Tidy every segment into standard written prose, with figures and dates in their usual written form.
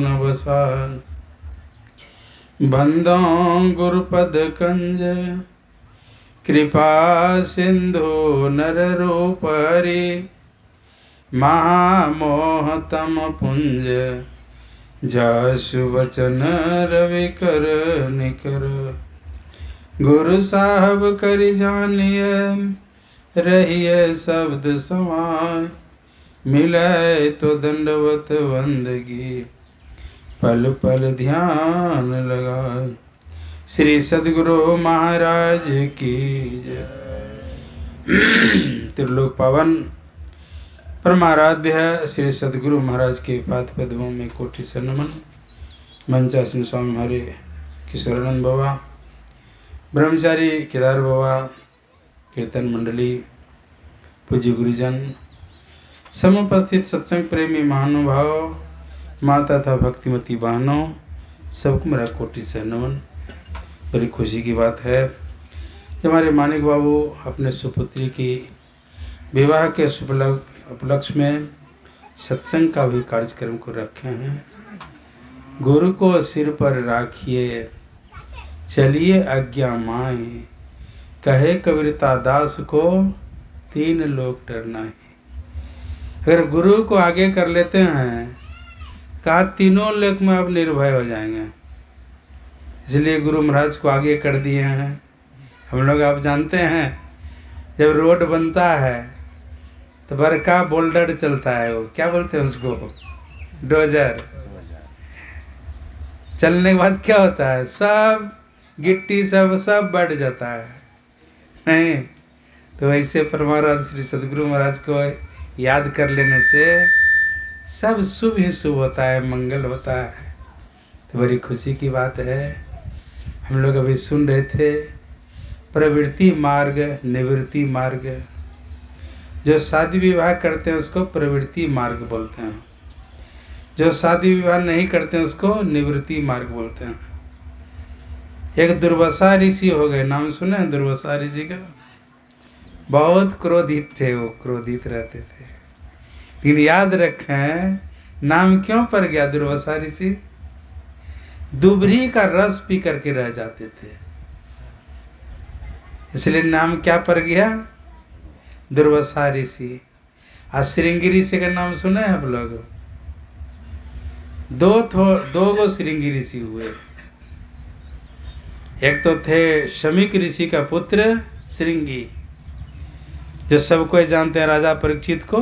गुण बसान। बंदो गुरुपद कंज कृपा सिंधु नर रूप हरि। महामोहतम पुंज जासु वचन रवि कर निकर। गुरु साहब करि जानिए रहिए शब्द समाय। मिले तो दंडवत वंदगी पल पल ध्यान लगाए। श्री सद्गुरु महाराज की जय। त्रिलोक पावन परमाराध्य श्री सद्गुरु महाराज के पाद पद्मों में कोटि से नमन। मंचासन स्वामी हमारे किशोरानंद बाबा, ब्रह्मचारी केदार बाबा, कीर्तन मंडली, पूज्य गुरुजन, समुपस्थित सत्संग प्रेमी महानुभाव, माता तथा भक्तिमती बहनों, सबको मेरा कोटि से नमन। बड़ी खुशी की बात है कि हमारे मानिक बाबू अपने सुपुत्री की विवाह के उपलक्ष्य में सत्संग का भी कार्यक्रम को रखे हैं। गुरु को सिर पर राखिए चलिए आज्ञा माए। कहे कबीरता दास को तीन लोग डरना है। अगर गुरु को आगे कर लेते हैं कहा तीनों लोक में अब निर्भय हो जाएंगे। इसलिए गुरु महाराज को आगे कर दिए हैं। हम लोग आप जानते हैं जब रोड बनता है तो बड़का बोल्डर चलता है, वो क्या बोलते हैं उसको, डोजर। चलने के बाद क्या होता है, सब गिट्टी सब बढ़ जाता है, नहीं? तो वैसे परमाराध्य श्री सद्गुरु महाराज को याद कर लेने से सब शुभ ही शुभ होता है, मंगल होता है। तो बड़ी खुशी की बात है। हम लोग अभी सुन रहे थे प्रवृत्ति मार्ग निवृत्ति मार्ग। जो शादी विवाह करते हैं उसको प्रवृत्ति मार्ग बोलते हैं, जो शादी विवाह नहीं करते हैं उसको निवृत्ति मार्ग बोलते हैं। एक दुर्वासा ऋषि हो गए, नाम सुने हैं दुर्वासा ऋषि का? बहुत क्रोधित थे, वो क्रोधित रहते थे। लेकिन याद रखें नाम क्यों पड़ गया दुर्वासा ऋषि? दुबरी का रस पी करके रह जाते थे, इसलिए नाम क्या पड़ गया, दुर्वासा ऋषि। और श्रृंगी ऋषि का नाम सुने हैं आप लोग? दो गो श्रृंगी ऋषि हुए। एक तो थे शमीक ऋषि का पुत्र श्रृंगी, जो सबको जानते हैं, राजा परीक्षित को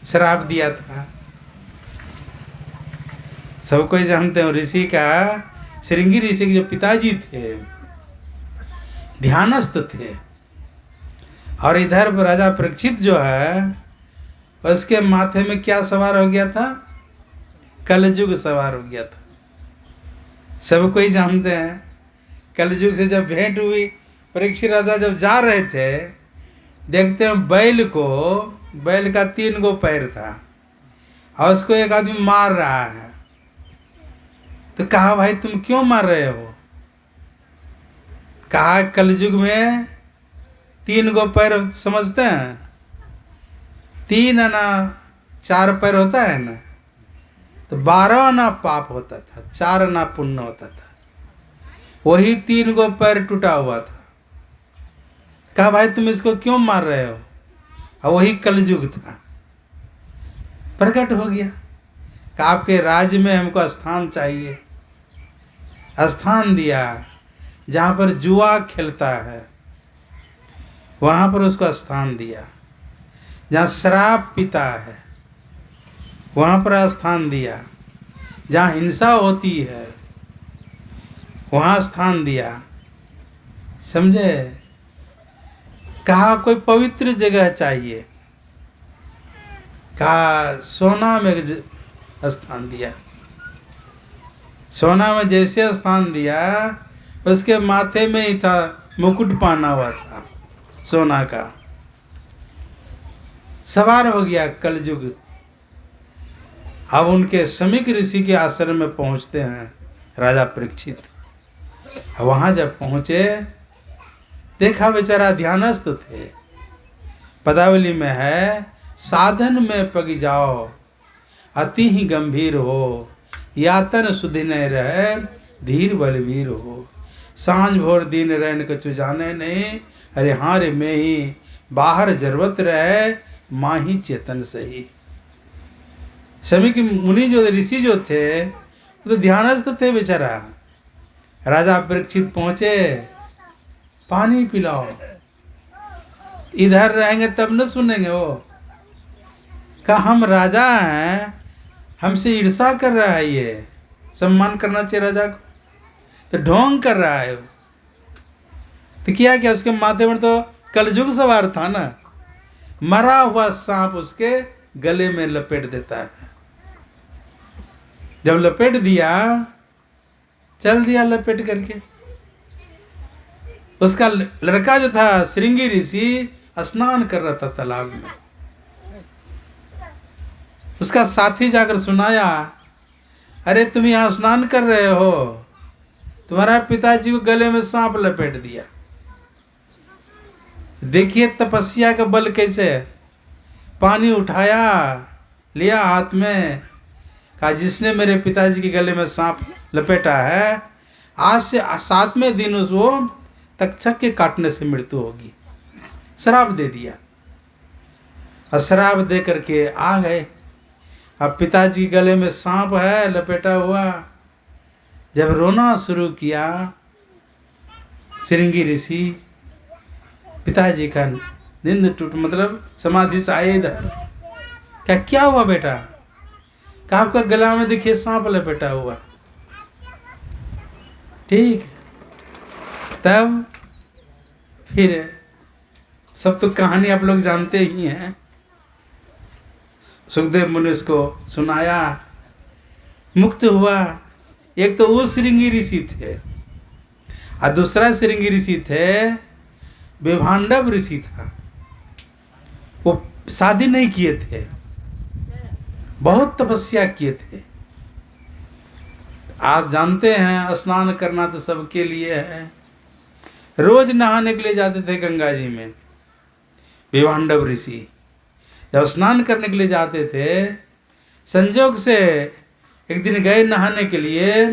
श्राप दिया था, सबको जानते हैं। ऋषि का श्रृंगी ऋषि के जो पिताजी थे ध्यानस्थ थे, और इधर राजा परीक्षित जो है उसके माथे में क्या सवार हो गया था, कलयुग सवार हो गया था। सबको ही जानते हैं। कलयुग से जब भेंट हुई, परीक्षित राजा जब जा रहे थे देखते हैं बैल का 3 गो पैर था और उसको एक आदमी मार रहा है। तो कहा भाई तुम क्यों मार रहे हो? कहा कलयुग में 3 गो पैर समझते हैं, 3 आना 4 पैर होता है ना, तो 12 आना पाप होता था, 4 आना पुण्य होता था। वही 3 गो पैर टूटा हुआ था। कहा भाई तुम इसको क्यों मार रहे हो? और वही कलयुग था, प्रकट हो गया। कहा आपके राज्य में हमको स्थान चाहिए। स्थान दिया जहाँ पर जुआ खेलता है, वहाँ पर उसको स्थान दिया। जहाँ शराब पीता है वहाँ पर स्थान दिया। जहाँ हिंसा होती है वहाँ स्थान दिया। समझे? कहा कोई पवित्र जगह चाहिए। कहा सोना में स्थान दिया। सोना में जैसे स्थान दिया उसके माथे में ही था मुकुट पहना हुआ था सोना का। सवार हो गया कलयुग। अब उनके शमीक ऋषि के आश्रम में पहुंचते हैं राजा परीक्षित। वहां जब पहुंचे देखा बेचारा ध्यानस्थ थे। पदावली में है साधन में पग जाओ अति ही गंभीर हो यातन सुदिन रहे धीर बलवीर हो। सांझ भोर दिन रहन कछु जाने नहीं, अरे हाँ रे मैं ही बाहर जरूरत रहे माही चेतन सही। समय की मुनि जो ऋषि जो थे वो तो ध्यानस्थ थे बेचारा। राजा परीक्षित पहुंचे, पानी पिलाओ, इधर रहेंगे तब न सुनेंगे। वो कहा हम राजा हैं, हमसे ईर्षा कर रहा है, ये सम्मान करना चाहिए राजा को, तो ढोंग कर रहा है। तो क्या उसके माथे में तो कलयुग सवार था ना, मरा हुआ सांप उसके गले में लपेट देता है। जब लपेट दिया, चल दिया लपेट करके। उसका लड़का जो था श्रृंगी ऋषि स्नान कर रहा था तालाब में। उसका साथी जाकर सुनाया, अरे तुम यहाँ स्नान कर रहे हो, तुम्हारा पिताजी को गले में सांप लपेट दिया। देखिए तपस्या का बल कैसे। पानी उठाया, लिया हाथ में, कहा जिसने मेरे पिताजी के गले में सांप लपेटा है, आज से 7वें दिन उसको तक्षक के काटने से मृत्यु होगी। श्राप दे दिया। और श्राप दे करके आ गए। अब पिताजी के गले में सांप है लपेटा हुआ। जब रोना शुरू किया श्रृंगी ऋषि, पिताजी का नींद टूट, मतलब समाधि से आए इधर। क्या हुआ बेटा? कहा आपका गला में देखिए सांप लपेटा हुआ। ठीक, तब फिर सब तो कहानी आप लोग जानते ही हैं। सुखदेव मुनि उसको सुनाया, मुक्त हुआ। एक तो वो श्रृंगी ऋषि थे और दूसरा श्रृंगी ऋषि थे विभांडव ऋषि था। वो शादी नहीं किए थे, बहुत तपस्या किए थे। आज जानते हैं स्नान करना तो सबके लिए है। रोज नहाने के लिए जाते थे गंगा जी में। विभांडव ऋषि जब स्नान करने के लिए जाते थे, संजोग से एक दिन गए नहाने के लिए,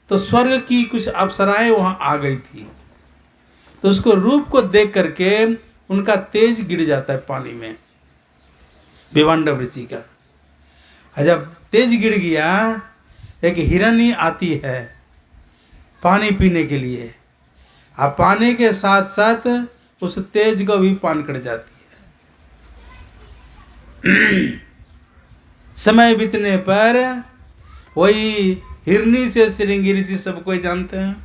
तो स्वर्ग की कुछ अप्सराएं वहां आ गई थी। तो उसको रूप को देख करके उनका तेज गिर जाता है पानी में, विभांडव ऋषि का। जब तेज गिर गया, एक हिरनी आती है पानी पीने के लिए, अब पानी के साथ साथ उस तेज को भी पान कर जाती है। समय बीतने पर वही हिरनी से श्रृंगी ऋषि सब कोई जानते हैं।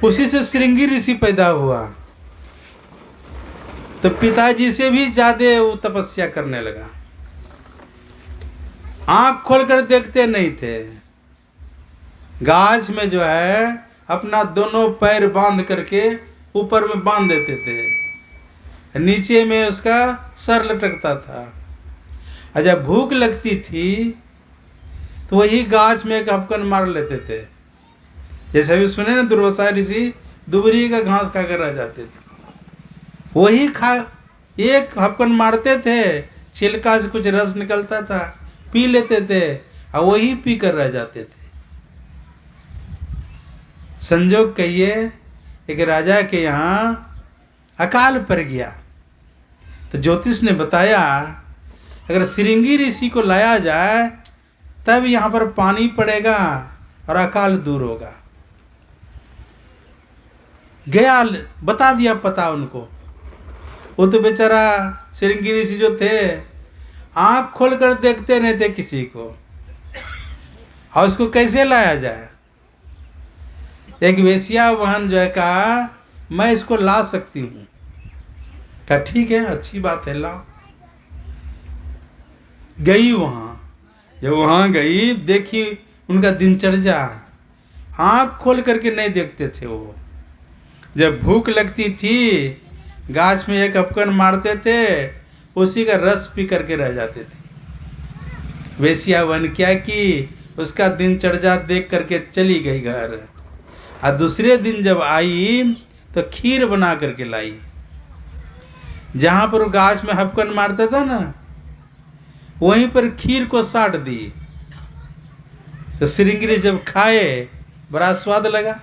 उसी से श्रृंगी ऋषि पैदा हुआ। तो पिताजी से भी ज्यादा वो तपस्या करने लगा। आंख खोलकर देखते नहीं थे। गाछ में जो है अपना दोनों पैर बांध करके ऊपर में बांध देते थे, नीचे में उसका सर लटकता था। और जब भूख लगती थी तो वही गाछ में एक हपकन मार लेते थे। जैसे अभी सुने ना, दुर्वासा ऋषि दुबरी का घास खाकर रह जाते थे। वही खा, एक हपकन मारते थे, छिलका से कुछ रस निकलता था, पी लेते थे और वही पी कर रह जाते थे। संजोग कहिए एक राजा के यहाँ अकाल पड़ गया। तो ज्योतिष ने बताया अगर श्रृंगी ऋषि को लाया जाए तब यहाँ पर पानी पड़ेगा और अकाल दूर होगा। गया, बता दिया पता उनको। वो तो बेचारा श्रृंगी ऋषि जो थे आँख खोलकर देखते नहीं थे किसी को, और उसको कैसे लाया जाए। एक वेश्या बहन जो है कहा मैं इसको ला सकती हूँ। कहा ठीक है, अच्छी बात है, लाओ। गई वहाँ। जब वहाँ गई, देखी उनका दिनचर्या, आँख खोल करके नहीं देखते थे वो। जब भूख लगती थी गाछ में एक हपकन मारते थे, उसी का रस पी करके रह जाते थे। वेश्या बन क्या की, उसका दिनचर्या देख करके चली गई घर। और दूसरे दिन जब आई तो खीर बना करके लाई। जहाँ पर वो गाछ में हपकन मारता था ना, वहीं पर खीर को साट दी। तो श्रृंगी जब खाए बड़ा स्वाद लगा।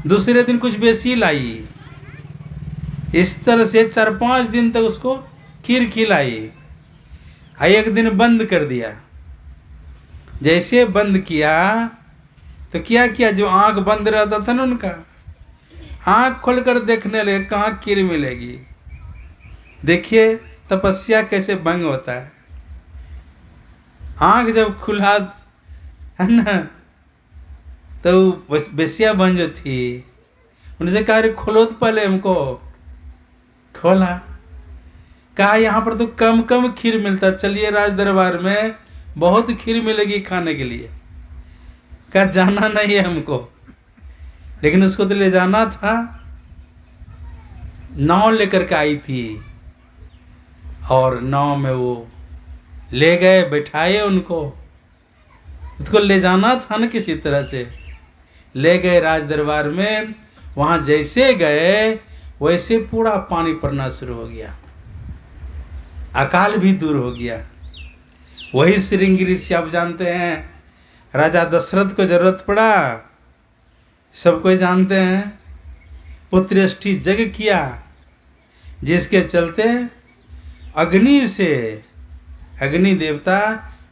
दूसरे दिन कुछ बेसी लाई। इस तरह से 4-5 दिन तक उसको खीर खिलाई। एक दिन बंद कर दिया। जैसे बंद किया तो क्या किया, जो आंख बंद रहता था ना उनका, आंख खोलकर देखने लगे कहाँ खीर मिलेगी। देखिए तपस्या कैसे भंग होता है। आंख जब खुला है ना, तो बेसिया बन जो थी, उनसे कहा रे खोलो तो पहले हमको। खोला, कहा यहाँ पर तो कम कम खीर मिलता, चलिए राज दरबार में बहुत खीर मिलेगी खाने के लिए। कहा जाना नहीं है हमको, लेकिन उसको तो ले जाना था। नाव लेकर के आई थी और नाव में वो ले गए, बैठाए उनको। उसको ले जाना था ना, किसी तरह से ले गए राज दरबार में। वहाँ जैसे गए वैसे पूरा पानी पड़ना शुरू हो गया, अकाल भी दूर हो गया। वही श्रृंगी ऋषि आप जानते हैं, राजा दशरथ को जरूरत पड़ा, सब कोई जानते हैं, पुत्रष्टि यज्ञ किया, जिसके चलते अग्नि से अग्नि देवता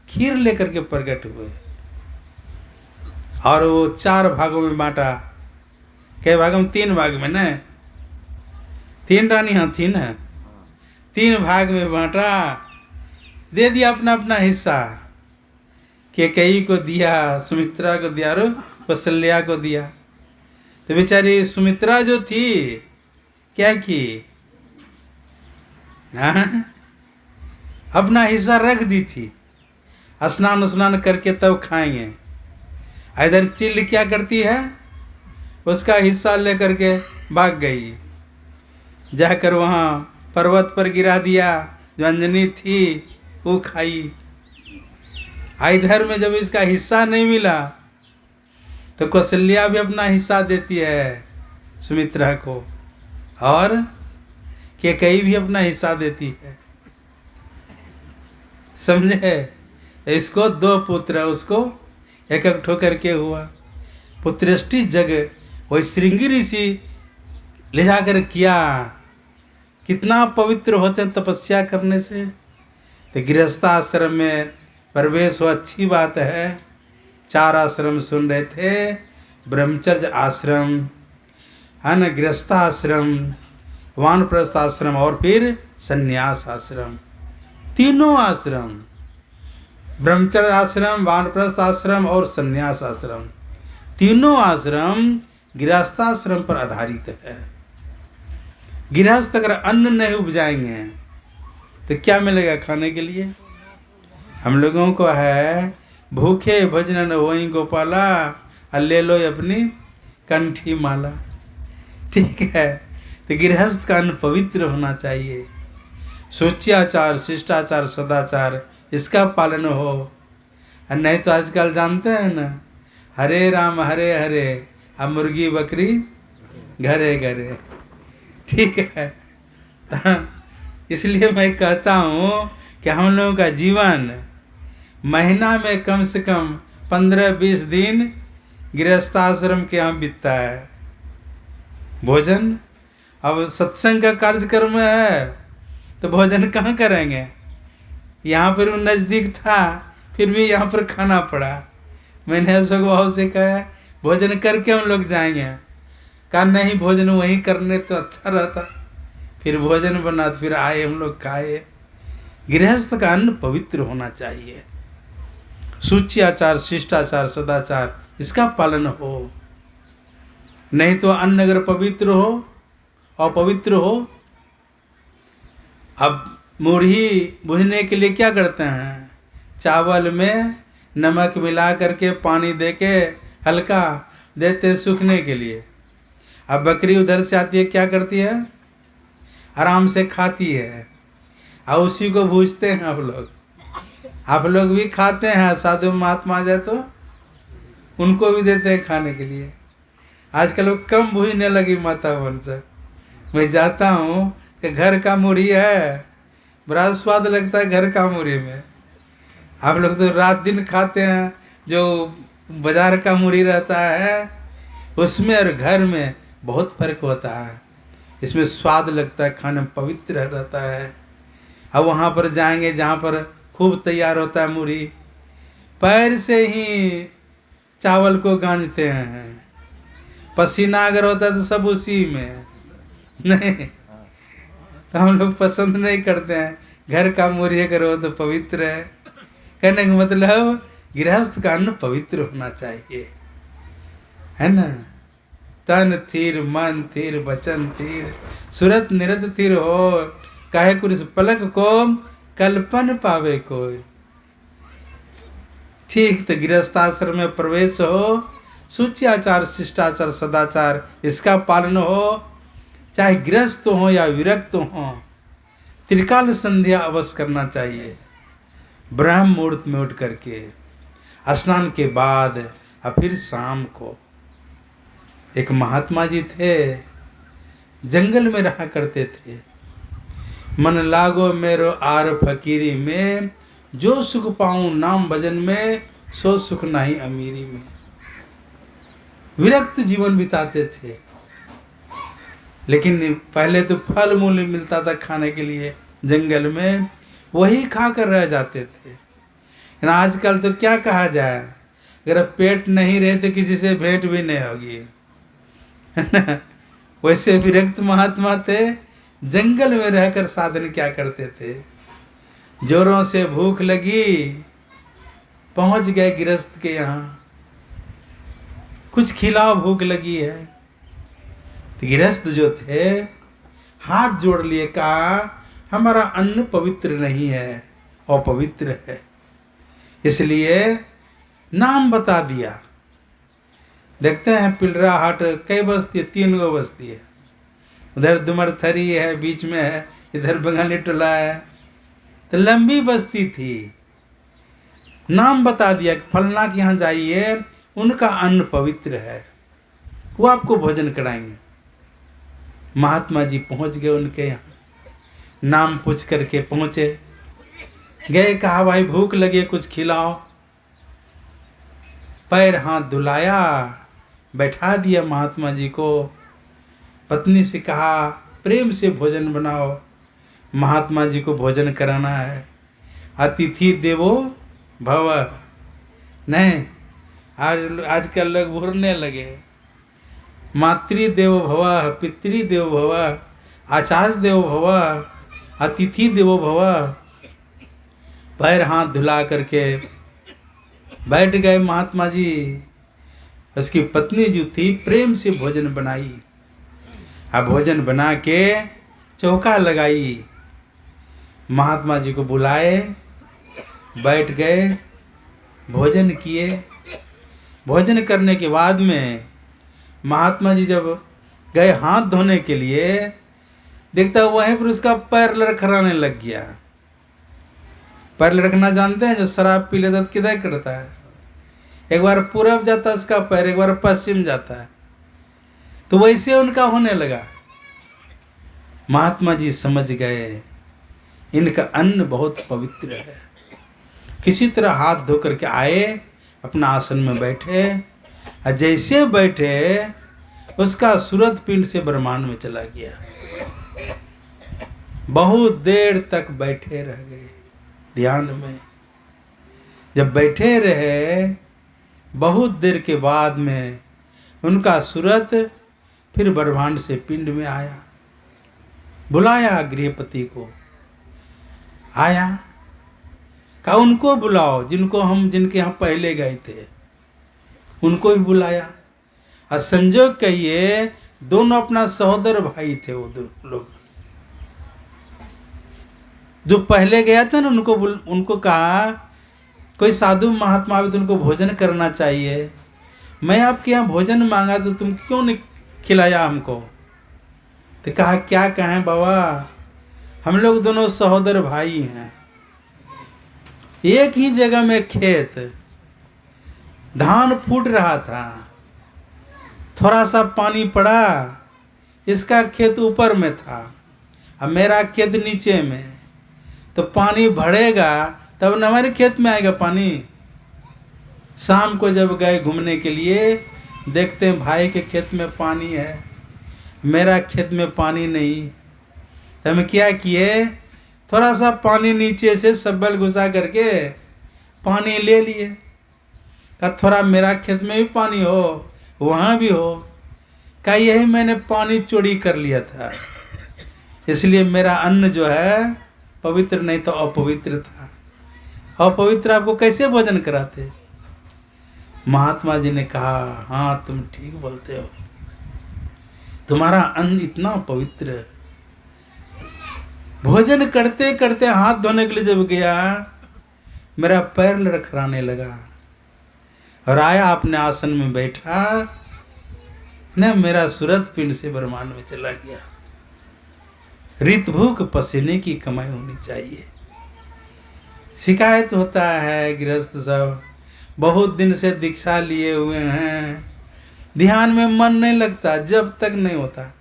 खीर लेकर के प्रकट हुए और वो 4 भागों में बांटा। कई भागों में? 3 भाग में न, 3 रानी हाँ थी न, 3 भाग में बांटा, दे दिया अपना अपना हिस्सा। कैकेयी को दिया, सुमित्रा को दिया और कौशल्या को दिया। तो बेचारी सुमित्रा जो थी क्या की, हाँ अपना हिस्सा रख दी थी, स्नान करके तब खाएंगे। इधर चिल क्या करती है, उसका हिस्सा लेकर के भाग गई, जाकर वहाँ पर्वत पर गिरा दिया। जो अंजनी थी वो खाई। इधर में जब इसका हिस्सा नहीं मिला तो कौशल्या भी अपना हिस्सा देती है सुमित्रा को, और कैकेयी भी अपना हिस्सा देती है। समझे? इसको 2 पुत्र, उसको एक ठोकर के हुआ। पुत्रष्टि जगह वही श्रृंगी ऋषि ले जाकर किया। कितना पवित्र होते हैं तपस्या करने से। तो गृहस्थाश्रम में प्रवेश हो, अच्छी बात है। 4 आश्रम सुन रहे थे, ब्रह्मचर्य आश्रम है न, गृहस्थाश्रम, वानप्रस्थ आश्रम और फिर संन्यास आश्रम। तीनों आश्रम, ब्रह्मचर्य आश्रम, वानप्रस्थ आश्रम और संन्यास आश्रम, तीनों आश्रम गृहस्थाश्रम पर आधारित है। गृहस्थ अगर अन्न नहीं उपजाएंगे तो क्या मिलेगा खाने के लिए? हम लोगों को है भूखे भजन होई गोपाला, ले लो अपनी कंठी माला। ठीक है, तो गृहस्थ का अन्न पवित्र होना चाहिए। सोच्याचार, शिष्टाचार, सदाचार, इसका पालन हो। और नहीं तो आजकल जानते हैं ना, हरे राम हरे हरे, अब मुर्गी बकरी घरे घरे। ठीक है, इसलिए मैं कहता हूँ कि हम लोगों का जीवन महीना में कम से कम 15-20 दिन गृहस्थाश्रम के यहाँ बीतता है। भोजन, अब सत्संग का कार्यक्रम है तो भोजन कहाँ करेंगे? यहाँ पर वो नज़दीक था, फिर भी यहाँ पर खाना पड़ा। मैंने अशोक भाव से कहा भोजन करके हम लोग जाएंगे। कहा नहीं, भोजन वहीं करने तो अच्छा रहता। फिर भोजन बना तो फिर आए, हम लोग खाए। गृहस्थ का अन्न पवित्र होना चाहिए। शुचियाचार, शिष्टाचार, सदाचार, इसका पालन हो। नहीं तो अन्न अगर पवित्र हो, अपवित्र हो। अब मुरही भुनने के लिए क्या करते हैं? चावल में नमक मिला करके पानी देके हल्का देते सूखने के लिए। अब बकरी उधर से आती है, क्या करती है? आराम से खाती है और उसी को भूजते हैं आप लोग। आप लोग भी खाते हैं, साधु महात्मा आ जाए तो उनको भी देते हैं खाने के लिए। आजकल वो कम भूजने लगी माता बन से। मैं जाता हूँ कि घर का मुरही है, बड़ा स्वाद लगता है घर का मुरही में। आप लोग तो रात दिन खाते हैं, जो बाजार का मुरही रहता है उसमें और घर में बहुत फर्क होता है। इसमें स्वाद लगता है, खाने में पवित्र रहता है। अब वहाँ पर जाएंगे जहाँ पर खूब तैयार होता है मुरही, पैर से ही चावल को गांजते हैं, पसीना अगर होता है तो सब उसी में, नहीं तो हम लोग पसंद नहीं करते हैं। घर का मुरही अगर हो तो पवित्र है। कहने का मतलब गृहस्थ का अन्न पवित्र होना चाहिए, है ना। तन थीर, मन थीर, वचन थीर, सुरत निरत थीर हो, काहे कुरिस पलक को कल्पन पावे कोई। ठीक, तो गृहस्थाश्रम में प्रवेश हो, सूच्याचार, शिष्टाचार, सदाचार इसका पालन हो, चाहे गृहस्थ हो या विरक्त हो, त्रिकाल संध्या अवश्य करना चाहिए। ब्रह्म मुहूर्त में उठ करके स्नान के बाद और फिर शाम को। एक महात्मा जी थे, जंगल में रहा करते थे। मन लागो मेरो आर फकीरी में, जो सुख पाऊं नाम भजन में, सो सुख नहीं अमीरी में। विरक्त जीवन बिताते थे, लेकिन पहले तो फल मूल मिलता था खाने के लिए जंगल में, वही खाकर रह जाते थे। आजकल तो क्या कहा जाए, अगर पेट नहीं रहे तो किसी से भेंट भी नहीं होगी, है ना। वैसे विरक्त महात्मा थे, जंगल में रहकर साधन क्या करते थे। जोरों से भूख लगी, पहुंच गए गृहस्थ के यहाँ, कुछ खिलाओ, भूख लगी है। तो गृहस्थ जो थे हाथ जोड़ लिए, कहा हमारा अन्न पवित्र नहीं है, अपवित्र है, इसलिए नाम बता दिया। देखते हैं पिलरा हाट कई बस्ती है, 3 गो बस्ती है। उधर दुमरथरी है, बीच में है, इधर बंगाली टोला है। तो लंबी बस्ती थी, नाम बता दिया कि फलना के यहाँ जाइए, उनका अन्न पवित्र है, वो आपको भोजन कराएंगे। महात्मा जी पहुंच गए उनके यहाँ, नाम पूछ करके पहुंचे, गए, कहा भाई भूख लगी, कुछ खिलाओ। पैर हाथ धुलाया, बैठा दिया महात्मा जी को। पत्नी से कहा प्रेम से भोजन बनाओ, महात्मा जी को भोजन कराना है। अतिथि देवो भव, नहीं आजकल लोग भूलने लगे। मातृ देवो भव, पितृ देवो भव, आचार्य देवो भव, अतिथि देवो भव। पैर हाथ धुला करके बैठ गए महात्मा जी। उसकी पत्नी जो थी प्रेम से भोजन बनाई, अब भोजन बना के चौका लगाई, महात्मा जी को बुलाए, बैठ गए, भोजन किए। भोजन करने के बाद में महात्मा जी जब गए हाथ धोने के लिए, देखता वहीं पर उसका पैर लड़खड़ाने लग गया। पैर लड़खना जानते हैं, जो शराब पी लेता तो किधर करता है, एक बार पूरब जाता है उसका पैर, एक बार पश्चिम जाता है, तो वैसे उनका होने लगा। महात्मा जी समझ गए इनका अन्न बहुत पवित्र है। किसी तरह हाथ धो करके आए, अपना आसन में बैठे, और जैसे बैठे उसका सूरत पिंड से ब्रह्मांड में चला गया। बहुत देर तक बैठे रह गए ध्यान में। जब बैठे रहे, बहुत देर के बाद में उनका सूरत फिर ब्रह्मांड से पिंड में आया। बुलाया गृहपति को, आया, कहा उनको बुलाओ जिनके यहाँ पहले गए थे, उनको भी बुलाया। और संजोग कहिए दोनों अपना सहोदर भाई थे। वो लोग जो पहले गया था ना, उनको कहा कोई साधु महात्मा भी तो उनको भोजन करना चाहिए। मैं आपके यहाँ भोजन मांगा तो तुम क्यों नहीं खिलाया हमको? तो कहा क्या कहें बाबा, हम लोग दोनों सहोदर भाई हैं, एक ही जगह में खेत, धान फूट रहा था, थोड़ा सा पानी पड़ा, इसका खेत ऊपर में था, अब मेरा खेत नीचे में, तो पानी भरेगा तब न हमारे खेत में आएगा पानी। शाम को जब गए घूमने के लिए, देखते हैं भाई के खेत में पानी है, मेरा खेत में पानी नहीं। तो हम क्या किए, थोड़ा सा पानी नीचे से शब्बल घुसा करके पानी ले लिए। कहा थोड़ा मेरा खेत में भी पानी हो, वहाँ भी हो। कहा यही मैंने पानी चोरी कर लिया था, इसलिए मेरा अन्न जो है पवित्र नहीं तो अपवित्र था। अपवित्र आपको कैसे भोजन कराते? महात्मा जी ने कहा हाँ तुम ठीक बोलते हो, तुम्हारा अन्न इतना पवित्र है। भोजन करते करते हाथ धोने के लिए जब गया, मेरा पैर लड़खड़ाने लगा और आया अपने आसन में बैठा न, मेरा सूरत पिंड से ब्रह्मांड में चला गया। रित भूख पसीने की कमाई होनी चाहिए। शिकायत होता है गृहस्थ सब, बहुत दिन से दीक्षा लिए हुए हैं, ध्यान में मन नहीं लगता, जब तक नहीं होता।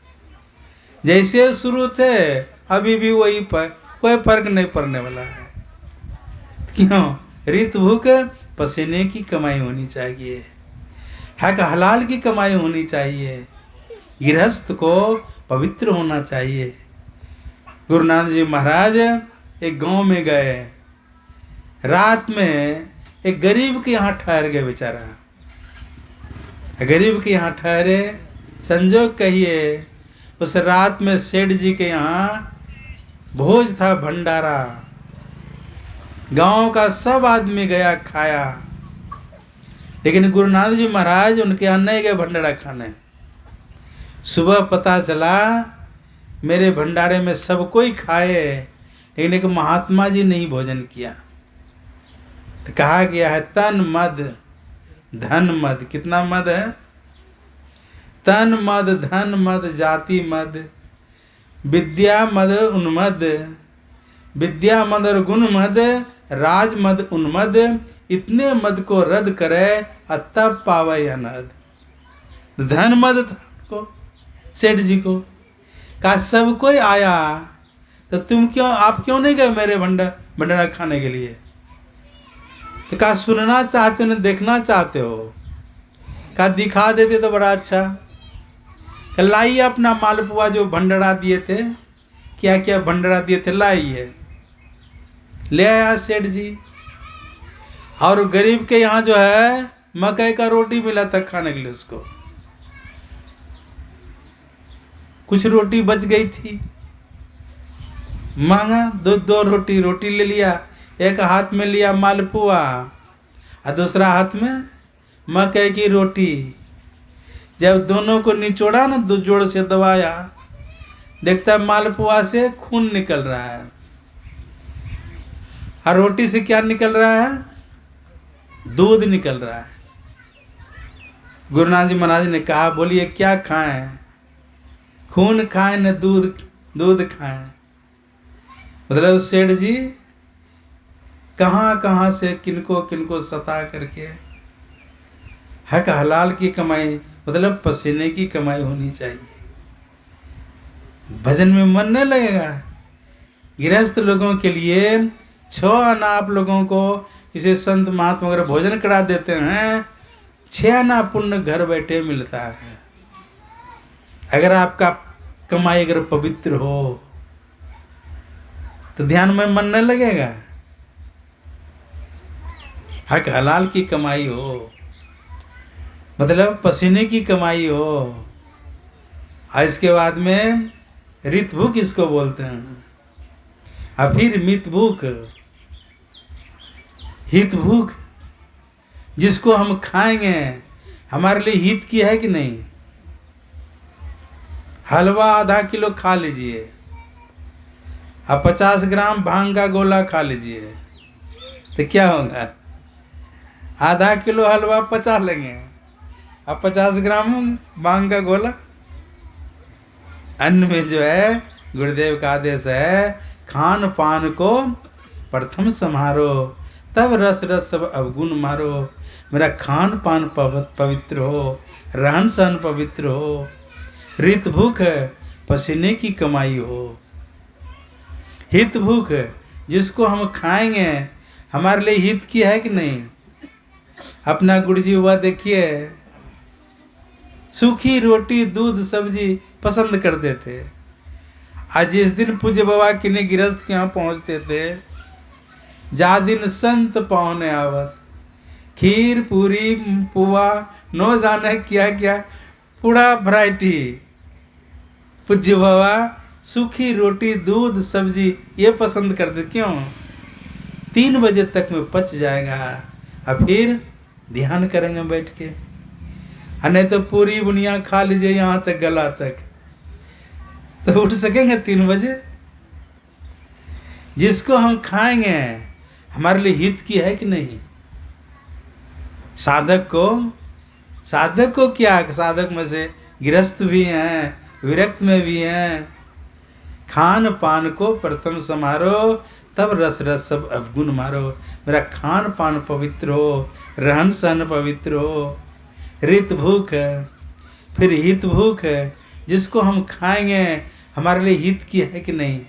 जैसे शुरू थे अभी भी वही पर, कोई फर्क नहीं पड़ने वाला है। क्यों? रित भूख पसीने की कमाई होनी चाहिए, हक हलाल की कमाई होनी चाहिए, गृहस्थ को पवित्र होना चाहिए। गुरु नानक जी महाराज एक गांव में गए, रात में एक गरीब के यहाँ ठहर गए बेचारा। गरीब के यहाँ ठहरे, संजोग कहिए उस रात में सेठ जी के यहाँ भोज था, भंडारा। गांव का सब आदमी गया खाया, लेकिन गुरु नानक जी महाराज उनके यहाँ नहीं गए भंडारा खाने। सुबह पता चला मेरे भंडारे में सब कोई खाए, लेकिन एक महात्मा जी नहीं भोजन किया। तो कहा गया है तन मद धन मद। कितना मद है? तन मद, धन मद, जाति मद, विद्या मद, उन्मद, विद्या मद और गुण मद, राज मद, उन्मद, इतने मद को रद्द करे तब पावे अनद। धन मद था को सेठ जी को। कहा सब कोई आया तो आप क्यों नहीं गए मेरे भंडारा खाने के लिए? तो कहा सुनना चाहते हो, देखना चाहते हो? कहा दिखा देते तो बड़ा अच्छा। लाइए अपना मालपुआ जो भंडारा दिए थे, क्या क्या भंडारा दिए थे लाइए। ले आया सेठ जी। और गरीब के यहाँ जो है मकई का रोटी मिला था खाने के लिए उसको। कुछ रोटी बच गई थी, मांगा दो रोटी ले लिया। एक हाथ में लिया मालपुआ और दूसरा हाथ में मकई की रोटी। जब दोनों को निचोड़ा ना, दो जोड़ से दबाया, देखता मालपुआ से खून निकल रहा है और रोटी से क्या निकल रहा है? दूध निकल रहा है। गुरु नानक जी महाराज ने कहा बोलिए क्या खाएं? खून खाएं न दूध खाएं। मतलब सेठ जी कहाँ कहाँ से किनको सता करके हक हलाल की कमाई, मतलब पसीने की कमाई होनी चाहिए। भजन में मन नहीं लगेगा। गृहस्थ लोगों के लिए 6 आना आप लोगों को किसी संत महात्मा वगैरह भोजन करा देते हैं, 6 आना पुण्य घर बैठे मिलता है। अगर आपका कमाई अगर पवित्र हो तो ध्यान में मन नहीं लगेगा। हक हलाल की कमाई हो, मतलब पसीने की कमाई हो। और इसके बाद में रित भूख इसको बोलते हैं, और फिर मित भूख, हित भूख, जिसको हम खाएंगे हमारे लिए हित की है कि नहीं। हलवा आधा किलो खा लीजिए, अब 50 ग्राम भांग का गोला खा लीजिए, तो क्या होगा? आधा किलो हलवा 50 लेंगे, अब 50 ग्राम भांग का गोला। अन्न में जो है गुरुदेव का आदेश है, खान पान को प्रथम समारो, तब रस रस सब अवगुण मारो। मेरा खान पान पवित्र हो, रहन सहन पवित्र हो, रित भूख पसीने की कमाई हो। हित भूख जिसको हम खाएंगे हमारे लिए हित की है कि नहीं। अपना गुरुजी हुआ देखिए, सूखी रोटी दूध सब्जी पसंद करते थे। आज जिस दिन पूज्य बाबा किन्हीं गिरस्त के यहाँ पहुँचते थे, जा दिन संत पहुने आवत, खीर पूरी पुआ नो जाने क्या क्या पूरा वैरायटी। पूज्य बाबा सूखी रोटी दूध सब्जी ये पसंद करते। क्यों? 3 बजे तक में पच जाएगा, अब फिर ध्यान करेंगे बैठ के। नहीं तो पूरी बुनिया खा लीजिए यहाँ तक गला तक, तो उठ सकेंगे 3 बजे। जिसको हम खाएंगे हमारे लिए हित की है कि नहीं। साधक को क्या, साधक में से गृहस्थ भी हैं, विरक्त में भी हैं। खान पान को प्रथम समारो, तब रस रस सब अवगुण मारो। मेरा खान पान पवित्र हो, रहन सहन पवित्र हो। रित भूख है, फिर हित भूख है, जिसको हम खाएंगे हमारे लिए हित की है कि नहीं।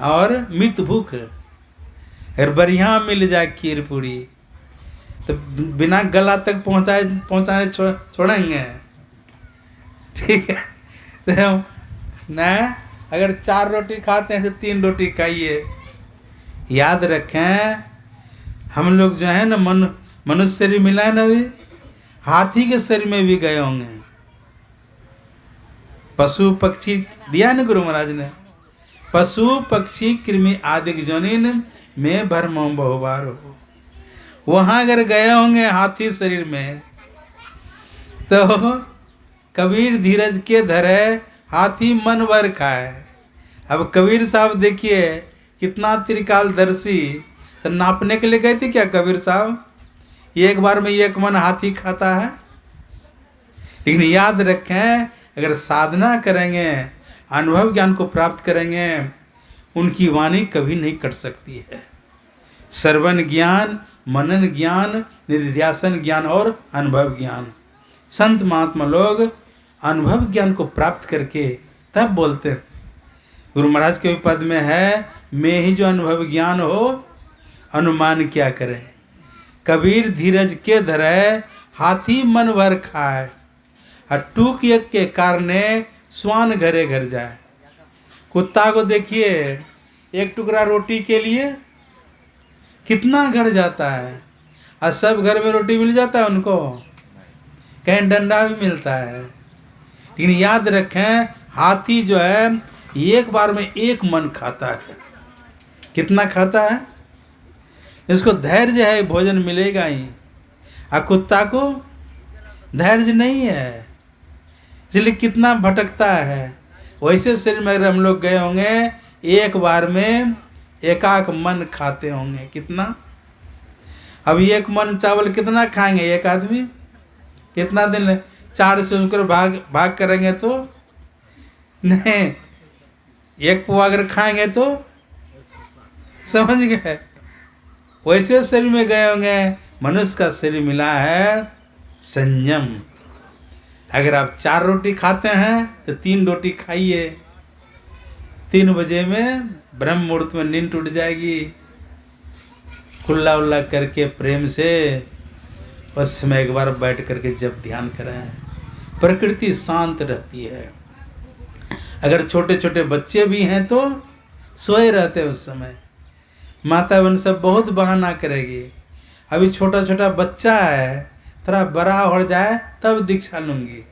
और मित भूख, अगर बढ़िया मिल जाए खीर पूरी तो बिना गला तक पहुंचाने छोड़ेंगे। ठीक है, तो न अगर 4 रोटी खाते हैं तो 3 रोटी खाइए। याद रखें, हम लोग जो है ना मनुष्य शरीर मिला है ना, अभी हाथी के शरीर में भी गए होंगे। पशु पक्षी दिया ना गुरु महाराज ने, पशु पक्षी कृमि आदि जोनिन में भरमो बहुबार हो। वहां अगर गए होंगे हाथी शरीर में, तो कबीर धीरज के धरे हाथी मन भर खाए। अब कबीर साहब देखिए कितना त्रिकालदर्शी, तो नापने के लिए गए थे क्या कबीर साहब? एक बार में 1 मन हाथी खाता है। लेकिन याद रखें, अगर साधना करेंगे, अनुभव ज्ञान को प्राप्त करेंगे, उनकी वाणी कभी नहीं कट सकती है। श्रवण ज्ञान, मनन ज्ञान, निधिध्यासन ज्ञान और अनुभव ज्ञान। संत महात्मा लोग अनुभव ज्ञान को प्राप्त करके तब बोलते। गुरु महाराज के पद में है, मैं ही जो अनुभव ज्ञान हो अनुमान क्या करे। कबीर धीरज के धरे हाथी मन भर खाए, और टूक यज्ञ के कारणे स्वान घरे घर जाए। कुत्ता को देखिए, एक टुकड़ा रोटी के लिए कितना घर जाता है, और सब घर में रोटी मिल जाता है उनको, कहीं डंडा भी मिलता है। लेकिन याद रखें, हाथी जो है एक बार में 1 मन खाता है। कितना खाता है? इसको धैर्य है, भोजन मिलेगा ही। और कुत्ता को धैर्य नहीं है, इसलिए कितना भटकता है। वैसे शरीर में अगर हम लोग गए होंगे, एक बार में 1 मन खाते होंगे। कितना? अब 1 मन चावल कितना खाएंगे एक आदमी? कितना दिन 4 से उसको भाग करेंगे तो नहीं, 1 पुआ अगर खाएंगे तो समझ गए। वैसे शरीर में गए होंगे। मनुष्य का शरीर मिला है संयम। अगर आप 4 रोटी खाते हैं तो 3 रोटी खाइए। 3 बजे में ब्रह्म मुहूर्त में नींद टूट जाएगी। कुल्ला उल्ला करके प्रेम से उस समय एक बार बैठ करके जब ध्यान करें, प्रकृति शांत रहती है। अगर छोटे छोटे बच्चे भी हैं तो सोए रहते हैं उस समय। माता बहन सब बहुत बहाना करेगी, अभी छोटा छोटा बच्चा है, थोड़ा बड़ा हो जाए तब दीक्षा लूँगी।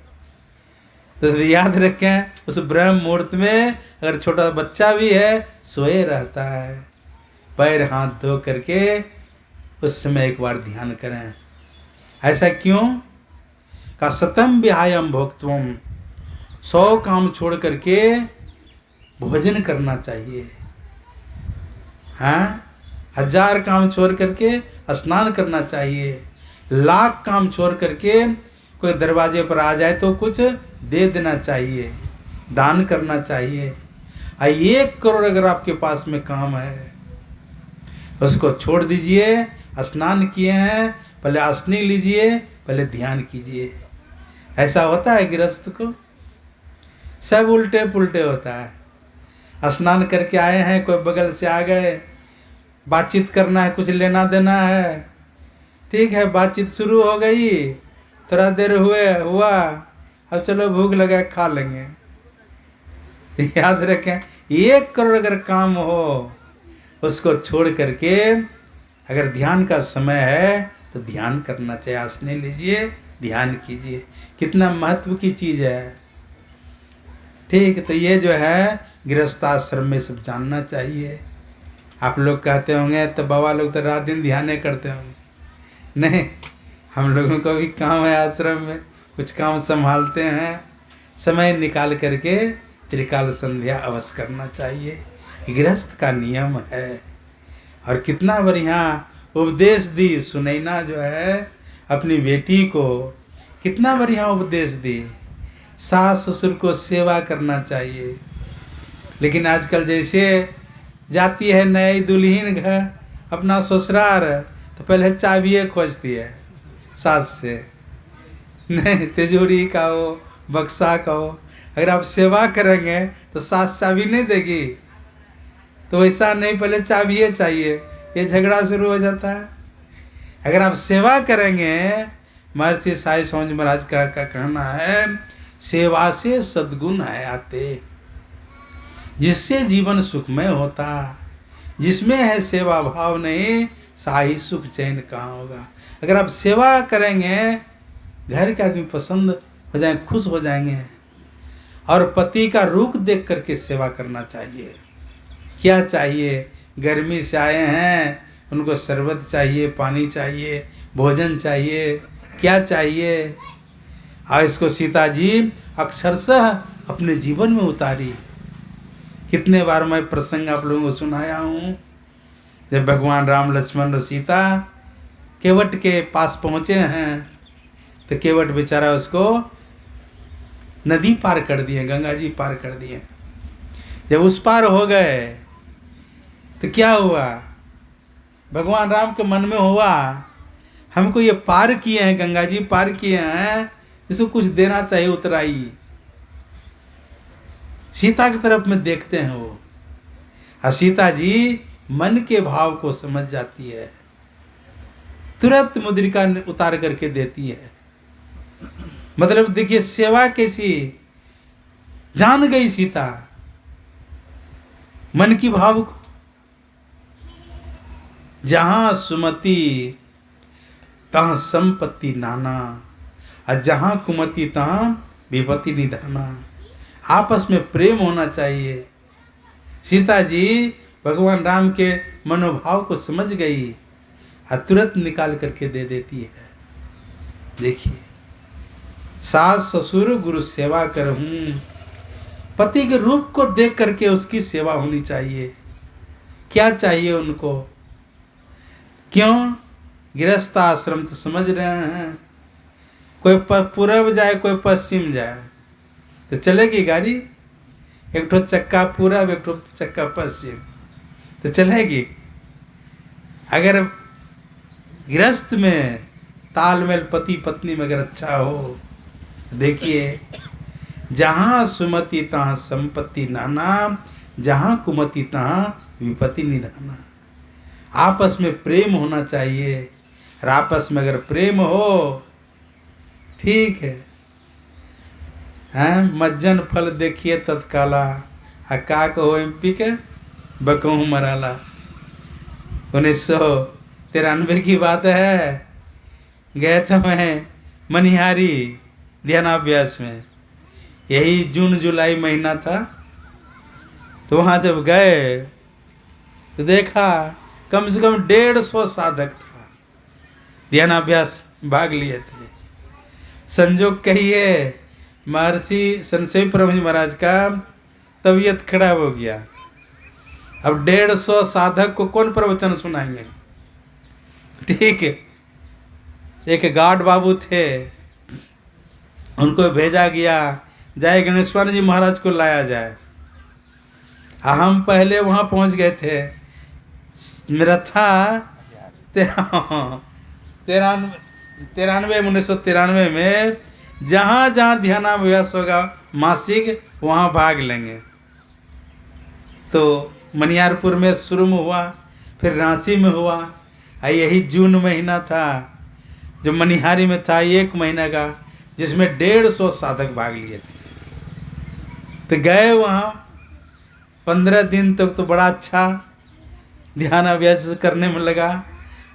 तो याद रखें, उस ब्रह्म मुहूर्त में अगर छोटा बच्चा भी है सोए रहता है, पैर हाथ धो करके उस समय एक बार ध्यान करें। ऐसा क्यों? का सतम विहायम भोक्तुम, 100 काम छोड़ करके भोजन करना चाहिए। हाँ, 1000 काम छोड़ करके स्नान करना चाहिए। लाख काम छोड़ करके कोई दरवाजे पर आ जाए तो कुछ दे देना चाहिए, दान करना चाहिए। 1 करोड़ अगर आपके पास में काम है, उसको छोड़ दीजिए। स्नान किए हैं, पहले आसनी लीजिए, पहले ध्यान कीजिए। ऐसा होता है गृहस्थ को? सब उल्टे पुल्टे होता है। स्नान करके आए हैं, कोई बगल से आ गए, बातचीत करना है, कुछ लेना देना है, ठीक है, बातचीत शुरू हो गई, थोड़ा देर हुआ, अब चलो भूख लगा खा लेंगे। याद रखें, 1 करोड़ अगर काम हो, उसको छोड़ करके अगर ध्यान का समय है तो ध्यान करना चाहिए। आसने लीजिए, ध्यान कीजिए, कितना महत्व की चीज़ है। ठीक, तो ये जो है गृहस्थाश्रम में सब जानना चाहिए। आप लोग कहते होंगे तो बाबा लोग तो रात दिन ध्यान करते होंगे। नहीं, हम लोगों को भी काम है आश्रम में, कुछ काम संभालते हैं, समय निकाल करके त्रिकाल संध्या अवश्य करना चाहिए। गृहस्थ का नियम है। और कितना बढ़िया उपदेश दी सुनैना जो है अपनी बेटी को, कितना बढ़िया उपदेश दी। सास ससुर को सेवा करना चाहिए। लेकिन आजकल जैसे जाती है नई दुल्हन घर अपना ससुराल, तो पहले चाबिये खोजती है सास से, नहीं तिजोरी का हो, बक्सा का हो। अगर आप सेवा करेंगे तो सास चाबी नहीं देगी, तो वैसा नहीं, पहले चाबिये चाहिए, ये झगड़ा शुरू हो जाता है। अगर आप सेवा करेंगे, महर्षि साई स्वामी महाराज का कहना है, सेवा से सद्गुण है आते, जिससे जीवन सुखमय होता। जिसमें है सेवा भाव नहीं, साही सुख चैन कहाँ होगा। अगर आप सेवा करेंगे, घर के आदमी पसंद हो जाएंगे, खुश हो जाएंगे। और पति का रूप देख करके सेवा करना चाहिए। क्या चाहिए, गर्मी से आए हैं, उनको शरबत चाहिए, पानी चाहिए, भोजन चाहिए, क्या चाहिए। और इसको सीता जी अक्षरशः अपने जीवन में उतारी। कितने बार मैं प्रसंग आप लोगों को सुनाया हूँ, जब भगवान राम लक्ष्मण और सीता केवट के पास पहुँचे हैं, तो केवट बेचारा उसको नदी पार कर दिए, गंगा जी पार कर दिए। जब उस पार हो गए तो क्या हुआ, भगवान राम के मन में हुआ, हमको ये पार किए हैं, गंगा जी पार किए हैं, इसको कुछ देना चाहिए उतराई। सीता की तरफ में देखते हैं वो, और सीता जी मन के भाव को समझ जाती है, तुरंत मुद्रिका उतार करके देती है। मतलब देखिए सेवा कैसी, जान गई सीता मन की भाव को। जहां सुमति तहाँ संपत्ति नाना, और जहां कुमति तहाँ विपत्ति निधाना। आपस में प्रेम होना चाहिए। सीता जी भगवान राम के मनोभाव को समझ गई और तुरंत निकाल करके दे देती है। देखिए, सास ससुर गुरु सेवा करहूं, पति के रूप को देख करके उसकी सेवा होनी चाहिए। क्या चाहिए उनको, क्यों, गृहस्थ आश्रम तो समझ रहे हैं, कोई पूरब जाए कोई पश्चिम जाए तो चलेगी गाड़ी, एक ठो चक्का पूरब एक ठो चक्का पश्चिम तो चलेगी। अगर गृहस्थ में तालमेल पति पत्नी में अगर अच्छा हो, देखिए, जहाँ सुमति तहाँ संपत्ति नाना, जहाँ कुमति तहाँ विपत्ति निधाना। आपस में प्रेम होना चाहिए, और आपस में अगर प्रेम हो, ठीक है, हैं, मज्जन फल देखिए तत्काला, आ का कहो एमपी के बकहूँ मराला। 1993 की बात है, गए थे मैं मनिहारी ध्यानाभ्यास में, यही जून जुलाई महीना था। तो वहाँ जब गए तो देखा कम से कम 150 साधक था, ध्यानाभ्यास भाग लिए थे। संजोग कहिए महर्षि संशय प्रभु महाराज का तबीयत खराब हो गया। अब 150 साधक को कौन प्रवचन सुनाएंगे, ठीक है। एक गार्ड बाबू थे, उनको भेजा गया, जाए गणेश्वर जी महाराज को लाया जाए। हम पहले वहाँ पहुँच गए थे, मेरा था 1993 में, जहाँ जहाँ ध्यानाभ्यास होगा मासिक, वहाँ भाग लेंगे। तो मनियारपुर में शुरू में हुआ, फिर रांची में हुआ। यही जून महीना था जो मनिहारी में था, 1 महीना का, जिसमें 150 साधक भाग लिए थे। तो गए वहाँ 15 दिन तक तो बड़ा अच्छा ध्यान अभ्यास करने में लगा।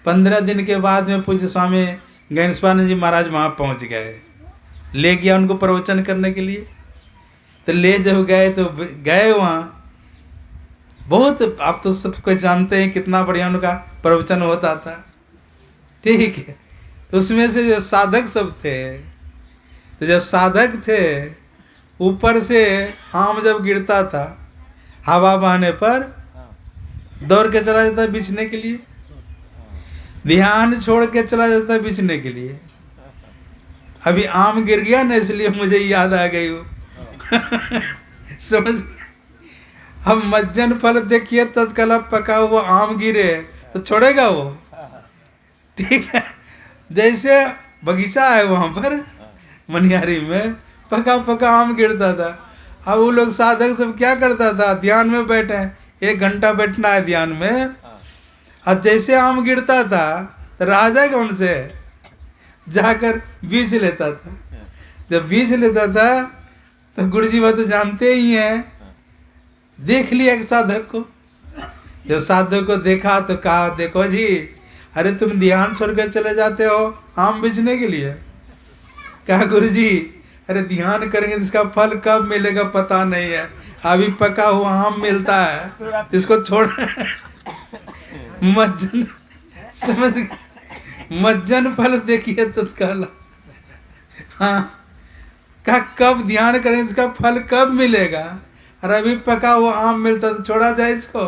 15 दिन के बाद में पूज्य स्वामी गणेशानंद जी महाराज वहाँ पहुँच गए, ले गया उनको प्रवचन करने के लिए। तो ले जब गए तो गए वहाँ, बहुत, आप तो सबको जानते हैं कितना बढ़िया उनका प्रवचन होता था, ठीक है। तो उसमें से जो साधक सब थे, तो जब साधक थे, ऊपर से आम जब गिरता था हवा बहने पर, दौड़ के चला जाता बिछने के लिए, ध्यान छोड़ के चला जाता बिछने के लिए। अभी आम गिर गया ना, इसलिए मुझे याद आ गई वो समझ। अब मज्जन फल देखिए, तत्काल पका हुआ आम गिरे तो छोड़ेगा वो, ठीक है। जैसे बगीचा है वहाँ पर मनिहारी में, पका पका आम गिरता था। अब वो लोग साधक सब क्या करता था, ध्यान में बैठे, 1 घंटा बैठना है ध्यान में। अब जैसे आम गिरता था तो राजा कौन से जाकर बीज लेता था। जब बीज लेता था तो गुरुजी बात तो जानते ही हैं, देख लिया एक साधक को। जब साधक को देखा तो कहा, देखो जी, अरे तुम ध्यान छोड़कर चले जाते हो आम बेचने के लिए। कहा, गुरुजी अरे ध्यान करेंगे तो इसका फल कब मिलेगा पता नहीं है, अभी पका हुआ आम मिलता है, इसको छोड़ मज्जन, समझ, मज्जन फल देखिए तत्काल। हाँ, कहा कब ध्यान करें, इसका फल कब मिलेगा, अरे अभी पका हुआ आम मिलता तो छोड़ा जाए इसको।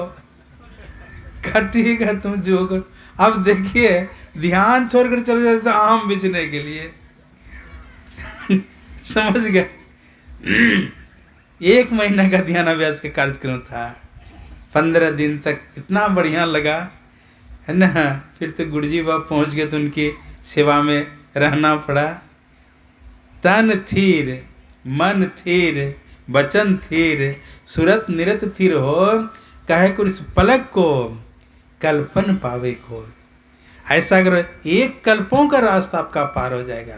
कहा ठीक है तुम जो करो। अब देखिए ध्यान छोड़कर चले जाते तो आम बेचने के लिए समझ गए। 1 महीना का ध्यान अभ्यास का कार्यक्रम था, 15 दिन तक इतना बढ़िया लगा है ना। फिर तो गुरुजी बाबा पहुँच गए तो उनकी सेवा में रहना पड़ा। तन थीर, मन थीर, वचन थीर, सुरत निरत थीर हो, कहे कुछ पलक को कल्पन पावे को। ऐसा अगर 1 कल्पों का रास्ता आपका पार हो जाएगा।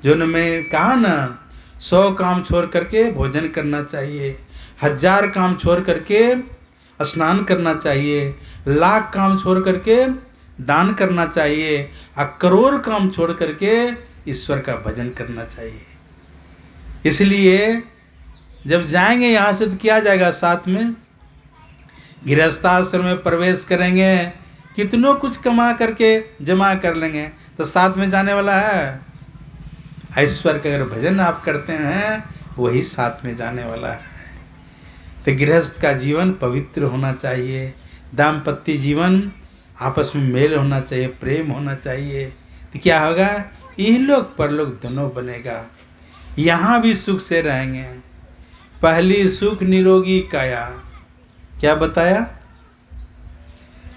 जो मैं कहा ना, 100 काम छोड़ करके भोजन करना चाहिए, 1000 काम छोड़ करके स्नान करना चाहिए, 1,00,000 काम छोड़ करके दान करना चाहिए, 1 करोड़ काम छोड़ करके ईश्वर का भजन करना चाहिए। इसलिए जब जाएंगे यहाँ से तो किया जाएगा, साथ में गृहस्थाश्रम में प्रवेश करेंगे, कितनों कुछ कमा करके जमा कर लेंगे तो साथ में जाने वाला है। ईश्वर का अगर भजन आप करते हैं वही साथ में जाने वाला है। तो गृहस्थ का जीवन पवित्र होना चाहिए, दाम्पत्य जीवन आपस में मेल होना चाहिए, प्रेम होना चाहिए। तो क्या होगा, इहलोक परलोक दोनों बनेगा। यहाँ भी सुख से रहेंगे। पहली सुख निरोगी काया, क्या बताया,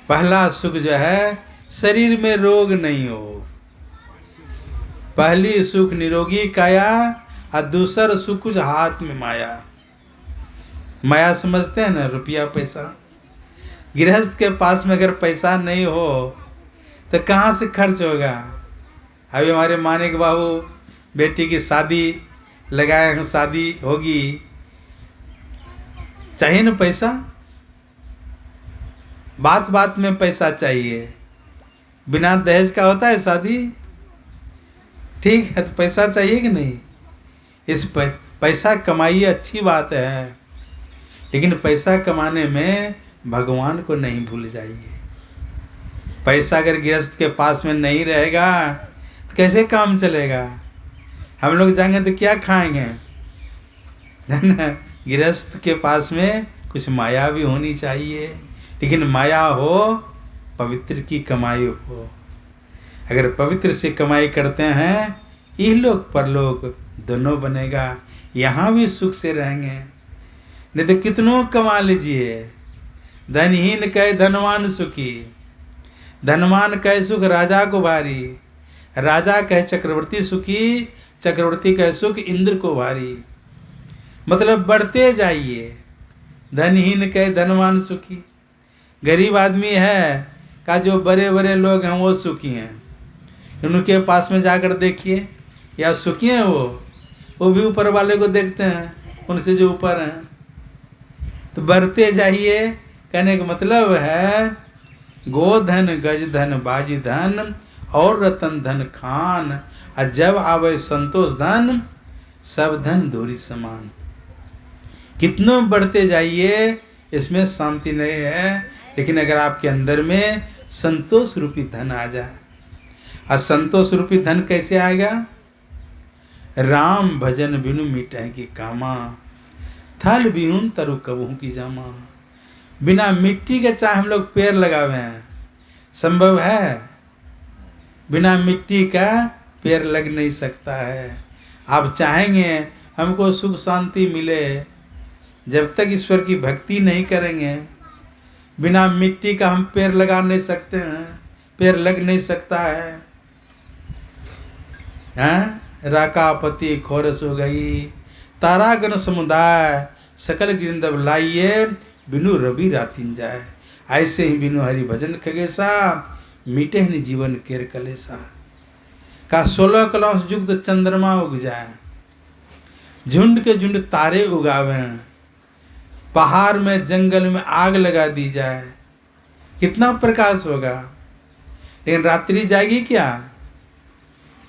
पहला सुख जो है शरीर में रोग नहीं हो, पहली सुख निरोगी काया, और दूसरा सुख कुछ हाथ में माया। माया समझते हैं ना, रुपया पैसा। गृहस्थ के पास में अगर पैसा नहीं हो तो कहाँ से खर्च होगा। अभी हमारे मानिक बाबू बेटी की शादी लगाए, शादी होगी, चाहिए ना पैसा, बात बात में पैसा चाहिए। बिना दहेज का होता है शादी, ठीक है, तो पैसा चाहिए कि नहीं। इस पैसा कमाइए, अच्छी बात है, लेकिन पैसा कमाने में भगवान को नहीं भूल जाइए। पैसा अगर गृहस्थ के पास में नहीं रहेगा तो कैसे काम चलेगा। हम लोग जाएंगे तो क्या खाएंगे, है ना। गृहस्थ के पास में कुछ माया भी होनी चाहिए, लेकिन माया हो पवित्र की कमाई हो। अगर पवित्र से कमाई करते हैं, इहलोक परलोक दोनों बनेगा। यहाँ भी सुख से रहेंगे, नहीं तो कितनों कमा लीजिए। धनहीन कहे धनवान सुखी, धनवान कहे सुख राजा को भारी, राजा कहे चक्रवर्ती सुखी, चक्रवर्ती कहे सुख इंद्र को भारी। मतलब बढ़ते जाइए, धनहीन कहे धनवान सुखी। गरीब आदमी है का जो बड़े बड़े लोग हैं वो सुखी हैं, उनके पास में जाकर देखिए, या सुखी हैं वो भी ऊपर वाले को देखते हैं, उनसे जो ऊपर हैं। तो बढ़ते जाइए, कहने का मतलब है गोधन गज धन बाजी धन और रतन धन खान, और जब आवे संतोष धन सब धन धूरी समान। कितनों बढ़ते जाइए इसमें शांति नहीं है, लेकिन अगर आपके अंदर में संतोष रूपी धन आ जाए। और संतोष रूपी धन कैसे आएगा? राम भजन बिनु मिटे की कामा, थल बिहुन तरु कबहू की जामा। बिना मिट्टी के चाहे हम लोग पेड़ लगावे हैं, संभव है? बिना मिट्टी का पेड़ लग नहीं सकता है। आप चाहेंगे हमको सुख शांति मिले, जब तक ईश्वर की भक्ति नहीं करेंगे बिना मिट्टी का हम पेड़ लगा नहीं सकते हैं, पेड़ लग नहीं सकता है। हैं? राकापति खोरस हो गई, तारागण समुदाय सकल गिरंदब लाइए, बिनु रवि रातिन जाए। ऐसे ही बिनु हरि भजन खगेसा, मीटे ही जीवन केर कलेसा। का 16 कलश युक्त चंद्रमा उग जाए, झुंड के झुंड तारे उगावे, पहाड़ में जंगल में आग लगा दी जाए, कितना प्रकाश होगा। लेकिन रात्रि जाएगी क्या?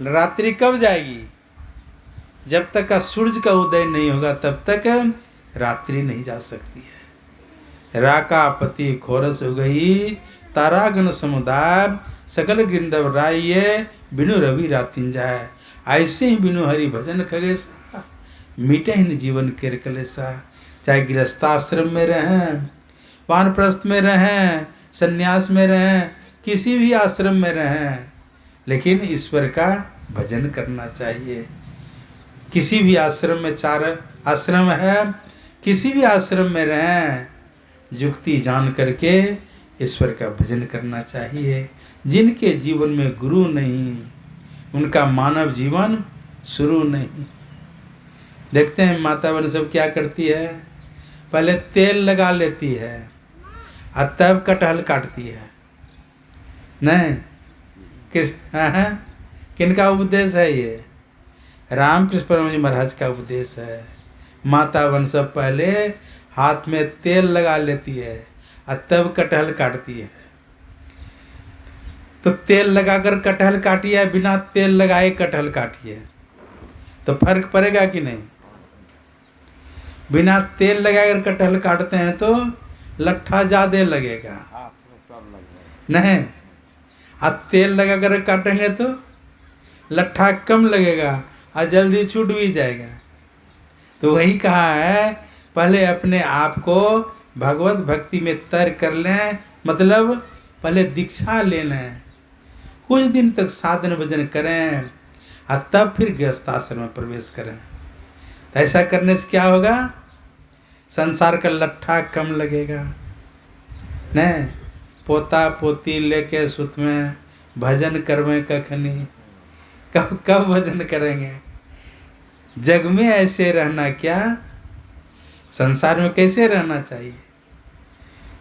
रात्रि कब जाएगी? जब तक का सूरज का उदय नहीं होगा तब तक रात्रि नहीं जा सकती है। राकापति खोरस हो गई, तारागण समुदाय सकल गिरंदब राइये, बिनु रवि रातिन जाए। ऐसे ही बिनु हरि भजन खगेसा, मीटे ही जीवन केर कलेसा। चाहे गृहस्थाश्रम में रहें, वानप्रस्थ में रहें, संन्यास में रहें, किसी भी आश्रम में रहें, लेकिन ईश्वर का भजन करना चाहिए। किसी भी आश्रम में, 4 आश्रम है, किसी भी आश्रम में रहें, युक्ति जान करके ईश्वर का भजन करना चाहिए। जिनके जीवन में गुरु नहीं, उनका मानव जीवन शुरू नहीं। देखते हैं माता बहन सब क्या करती है, पहले तेल लगा लेती है और तब कटहल काटती है। नहीं, किनका उपदेश है ये? रामकृष्ण परमहंस जी महाराज का उपदेश है। माता बहन सब पहले हाथ में तेल लगा लेती है और तब कटहल काटती है। तो तेल लगाकर कटहल काटिए, बिना तेल लगाए कटहल काटिए, तो फर्क पड़ेगा कि नहीं? बिना तेल लगाकर कटहल काटते हैं तो लट्ठा ज्यादा लगेगा, नहीं, अब तेल लगाकर काटेंगे तो लट्ठा कम लगेगा और जल्दी छूट भी जाएगा। तो वही कहा है, पहले अपने आप को भगवत भक्ति में तर कर लें, मतलब पहले दीक्षा ले लें, कुछ दिन तक साधन भजन करें और तब फिर गृहस्थाश्रम में प्रवेश करें। ऐसा करने से क्या होगा? संसार का लट्ठा कम लगेगा। नहीं, पोता पोती लेके सुत में भजन करवे कखनी, कब भजन करेंगे? जग में ऐसे रहना क्या, संसार में कैसे रहना चाहिए?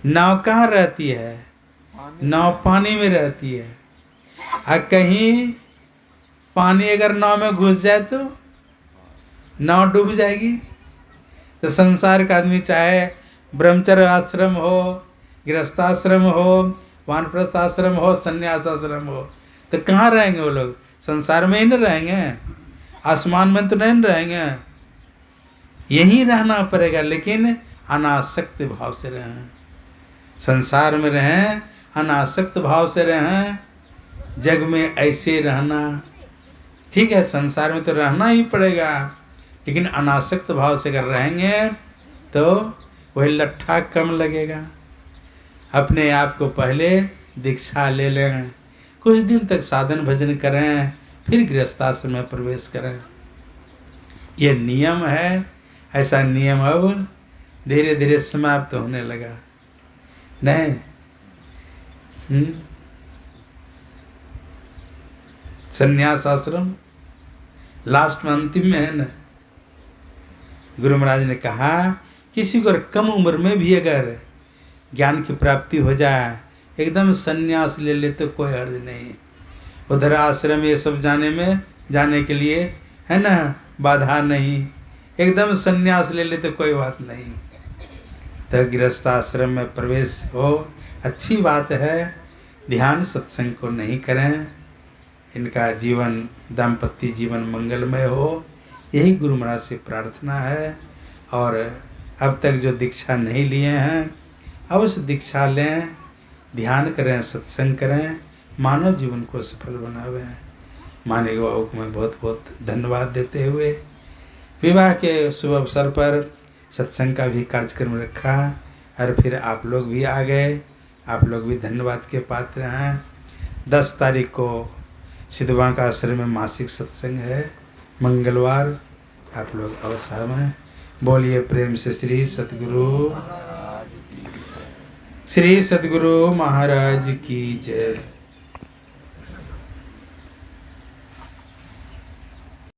नाव कहाँ रहती है? नाव पानी में रहती है, और कहीं पानी अगर नाव में घुस जाए तो नाव डूब जाएगी। तो संसार का आदमी चाहे ब्रह्मचर्य आश्रम हो, गृहस्थाश्रम हो, वानप्रस्थ आश्रम हो, संन्यास आश्रम हो, तो कहाँ रहेंगे वो लोग? संसार में ही न रहेंगे, आसमान में तो नहीं रहेंगे। यहीं रहना पड़ेगा, लेकिन अनासक्त भाव से रहें। संसार में रहें, अनासक्त भाव से रहें। जग में ऐसे रहना ठीक है, संसार में तो रहना ही पड़ेगा, लेकिन अनासक्त भाव से अगर रहेंगे तो वही लट्ठा कम लगेगा। अपने आप को पहले दीक्षा ले लें, कुछ दिन तक साधन भजन करें, फिर गृहस्थाश्रम में प्रवेश करें। ये नियम है। ऐसा नियम अब धीरे धीरे समाप्त होने लगा। नहीं, संन्यास आश्रम लास्ट में, अंतिम में है ना। गुरु महाराज ने कहा किसी को कम उम्र में भी अगर ज्ञान की प्राप्ति हो जाए, एकदम संन्यास ले ले तो कोई हर्ज नहीं। उधर आश्रम ये सब जाने के लिए है ना बाधा नहीं, एकदम संन्यास ले ले तो कोई बात नहीं। तो गृहस्थ आश्रम में प्रवेश हो अच्छी बात है, ध्यान सत्संग को नहीं करें, इनका जीवन दाम्पत्य जीवन मंगलमय हो, यही गुरु महाराज से प्रार्थना है। और अब तक जो दीक्षा नहीं लिए हैं अवश्य दीक्षा लें, ध्यान करें, सत्संग करें, मानव जीवन को सफल बनावें। माने बाबू को मैं बहुत बहुत धन्यवाद देते हुए विवाह के शुभ अवसर पर सत्संग का भी कार्यक्रम रखा और फिर आप लोग भी आ गए, आप लोग भी धन्यवाद के पात्र हैं। 10 तारीख को सिद्धबांक आश्रम में मासिक सत्संग है, मंगलवार, आप लोग अवश्य में। बोलिए प्रेम से श्री सतगुरु महाराज की जय।